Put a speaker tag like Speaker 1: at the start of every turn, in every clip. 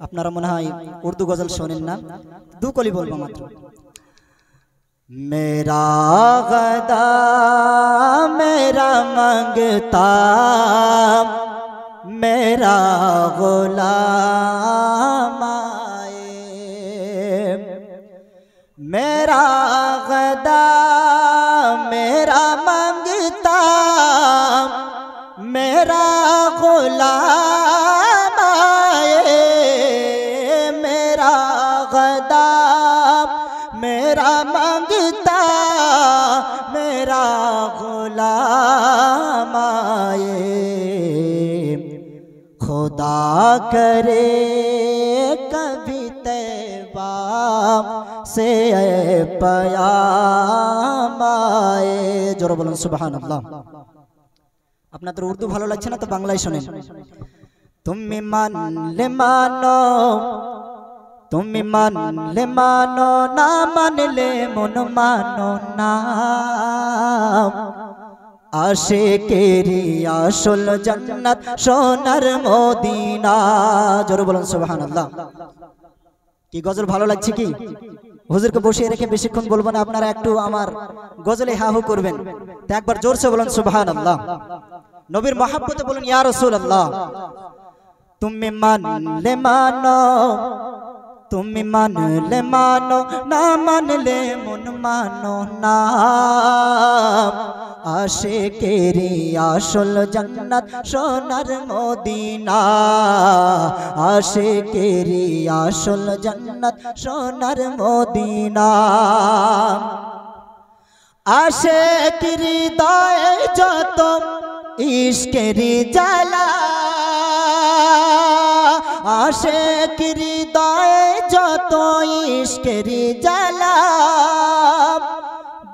Speaker 1: আপনারা মনে হয় উর্দু গজল শোনেন না, দু কলি বলবো মাত্র। मेरा गदा मेरा मंगता मेरा गुलाम आए, मेरा गदा मेरा मंगता मेरा गुलाम आए, मेरा गदा मेरा मंगता मेरा गुलाम आए, खुदा करे कभी तैबा से पयाम आए। जोर बोलুন সুবহানাল্লাহ। আপনাদের উর্দু ভালো লাগছে না তো বাংলায় শুনেন। তুমি মানলে মানো, তুমি মানলে মানো, না মানলে মন মানো না, আশিকেরি আসল জান্নাত সোনার মদিনা। জোরে বলুন সুবহানাল্লাহ। কি গজল ভালো লাগছে কি? হুজুরকে বসিয়ে রেখে বেশিক্ষণ বলবো না, আপনারা একটু আমার গজলে হাহু করবেন। তো একবার জোরসে বলুন সুবহানাল্লাহ। নবীর মহব্বতে বলুন ইয়া রাসূলুল্লাহ। তুমি মানলে মানো, তুমি মানলে মানো, না মানলে মন মানো না, আশিকেরি আসল জান্নাত সোনার মদিনা, আশিকেরি আসল জান্নাত সোনার মদিনা। আশিক হৃদয়ে যত ইশকেরি জ্বালা, আশিক হৃদয়ে যত ইশকেরি জ্বালা,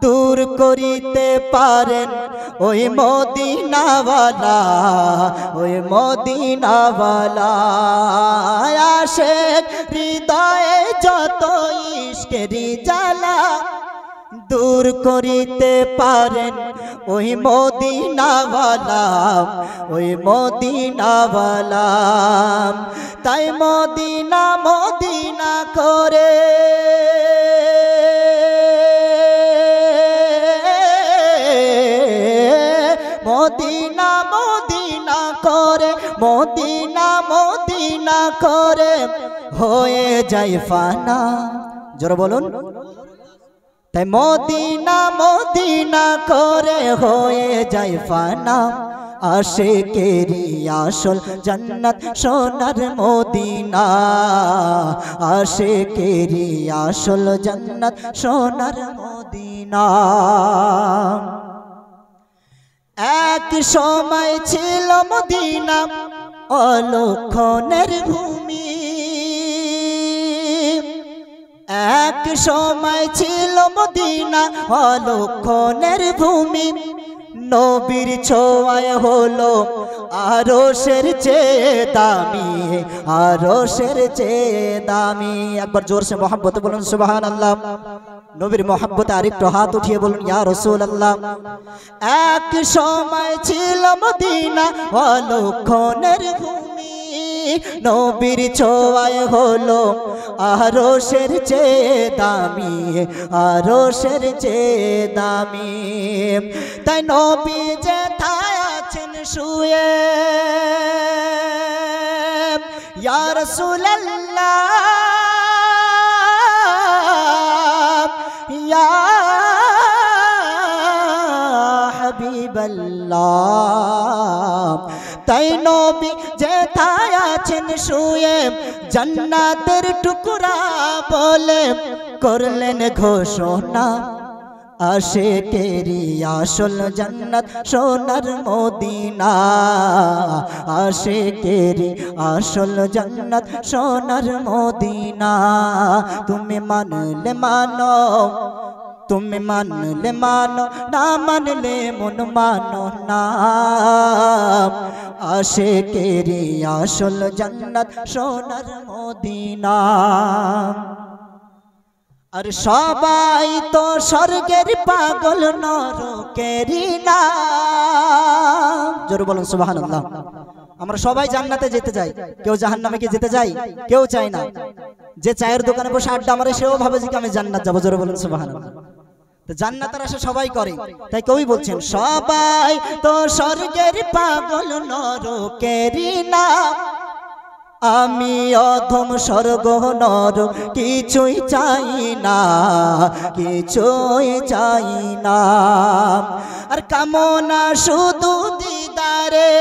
Speaker 1: দূর করিতে পারেন ওই মদিনাওয়ালা, ওই মদিনাওয়ালা। আশিক হৃদয়ে যত ইশকেরি জ্বালা, দূর করিতে পারেন ওই মদিনাওয়ালা, ওই মদিনাওয়ালা। তাই মদিনা মদিনা করে মদিনা মদিনা করে, মদিনা মদিনা করে হয়ে যায় ফানা। জোরে বলুন। তাই মদিনা মদিনা করে হয়ে যায় ফানা, আশিকেরি আসল জান্নাত সোনার মদিনা, আশিকেরি আসল জান্নাত সোনার মদিনা। এক সময় ছিল মদিনা অলক্ষণের ভূমি, এক সময় ছিল মদিনা অলক্ষণের ভূমি, নবীর ছোঁয়ায় হলো আরশের চেয়ে দামি, আরশের চেয়ে দামি। একবার জোরসে মোহাব্বতে বলুন সুবহানাল্লাহ। নবীর মোহাব্বতে আরেকটু হাত উঠিয়ে বলুন ইয়া রাসূলুল্লাহ। এক সময় ছিল মদিনা অলক্ষণের ভূমি, নবীর ছোঁয়ায় হলো আরশের চেয়ে দামি, আরশের চেয়ে দামি। তাই নবী যেথায় আছেন শুয়ে, ইয়া রাসূলুল্লাহ, ইয়া হাবিবাল্লাহ। তাই নবী যেথায় আছেন শুয়ে, জান্নাতের টুকরা বলে করলেন ঘোষণা, আশিকেরি আসল জান্নাত সোনার মদিনা, আশিকেরি আসল জান্নাত সোনার মদিনা। তুমি মানলে মানো, তুমি মানলে মানো, না মানলে মন মানো না, আশিকেরি আসল জান্নাত সোনার মদিনা। আর সবাই তো স্বর্গের পাগল নরকেরই না। জোরে বলুন সুবহানাল্লাহ। আমরা সবাই জান্নাতে যেতে চাই, কেউ জাহান্নামে কি যেতে চাই? কেউ চায় না। যে চায়ের দোকানে বসে আড্ডা মারে সেও ভাবে যে আমি জান্নাত যাবো। জোরে বলুন সুবহানাল্লাহ। তো জান্নাতের আশা সবাই করে, তাই কবি বলছেন সবাই তো স্বর্গের পাগল নরকেরই না, আমি অধম স্বর্গ নর কিছুই চাই না, কিছুই চাই না। আর কামনা শুধু দিদারে,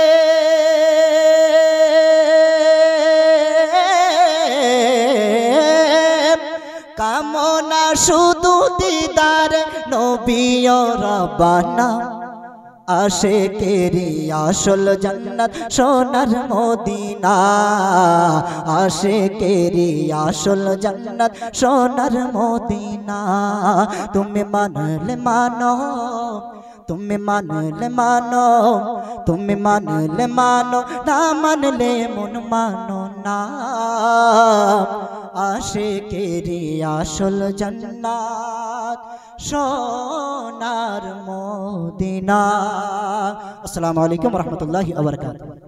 Speaker 1: কামনা শুধু দিদার নবী ও রাব্বানা, আশিকেরি আসল জান্নাত সোনার মদিনা, আশিকেরি আসল জান্নাত সোনার মদিনা। তুমি মানলে মানো, তুমি মানলে মানো, তুমি মানলে মানো, না মানলে মন মানো না। আশিকেরি আসল জান্নাত সোনার মদিনা। আসসালামু আলাইকুম ওয়া রাহমাতুল্লাহি ওয়া বারাকাতুহু।